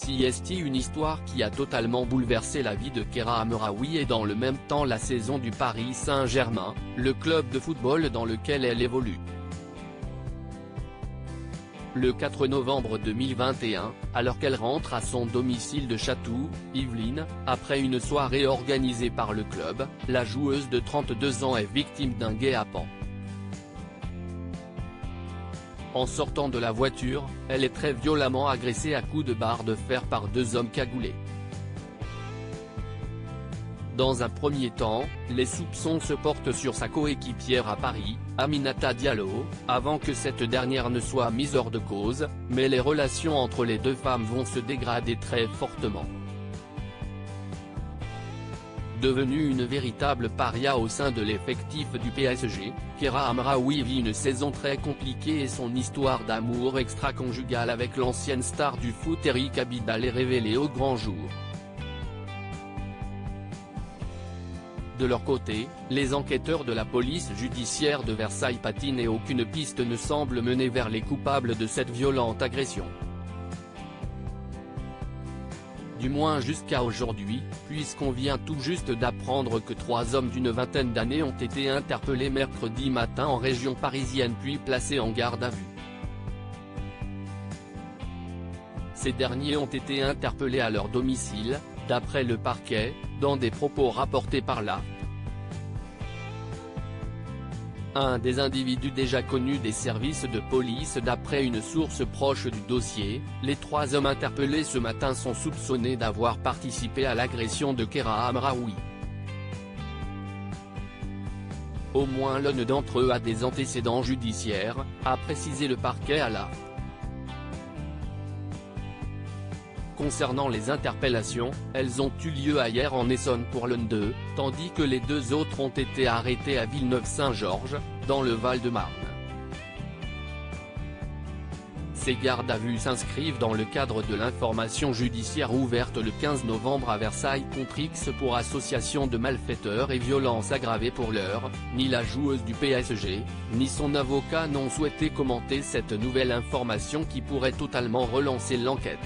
C'est une histoire qui a totalement bouleversé la vie de Keira Amraoui et dans le même temps la saison du Paris Saint-Germain, le club de football dans lequel elle évolue. Le 4 novembre 2021, alors qu'elle rentre à son domicile de Chatou, Yvelines, après une soirée organisée par le club, la joueuse de 32 ans est victime d'un guet-apens. En sortant de la voiture, elle est très violemment agressée à coups de barre de fer par deux hommes cagoulés. Dans un premier temps, les soupçons se portent sur sa coéquipière à Paris, Aminata Diallo, avant que cette dernière ne soit mise hors de cause, mais les relations entre les deux femmes vont se dégrader très fortement. Devenue une véritable paria au sein de l'effectif du PSG, Keira Amraoui vit une saison très compliquée et son histoire d'amour extra-conjugal avec l'ancienne star du foot Eric Abidal est révélée au grand jour. De leur côté, les enquêteurs de la police judiciaire de Versailles patinent et aucune piste ne semble mener vers les coupables de cette violente agression. Du moins jusqu'à aujourd'hui, puisqu'on vient tout juste d'apprendre que 3 hommes d'une vingtaine d'années ont été interpellés mercredi matin en région parisienne puis placés en garde à vue. Ces derniers ont été interpellés à leur domicile, d'après le parquet, dans des propos rapportés par la un des individus déjà connus des services de police. D'après une source proche du dossier, les 3 hommes interpellés ce matin sont soupçonnés d'avoir participé à l'agression de Keira Amraoui. Au moins l'un d'entre eux a des antécédents judiciaires, a précisé le parquet à la. Concernant les interpellations, elles ont eu lieu hier en Essonne pour l'un d'eux, tandis que les 2 autres ont été arrêtés à Villeneuve-Saint-Georges, dans le Val-de-Marne. Ces gardes à vue s'inscrivent dans le cadre de l'information judiciaire ouverte le 15 novembre à Versailles contre X pour association de malfaiteurs et violences aggravées. Pour l'heure, ni la joueuse du PSG, ni son avocat n'ont souhaité commenter cette nouvelle information qui pourrait totalement relancer l'enquête.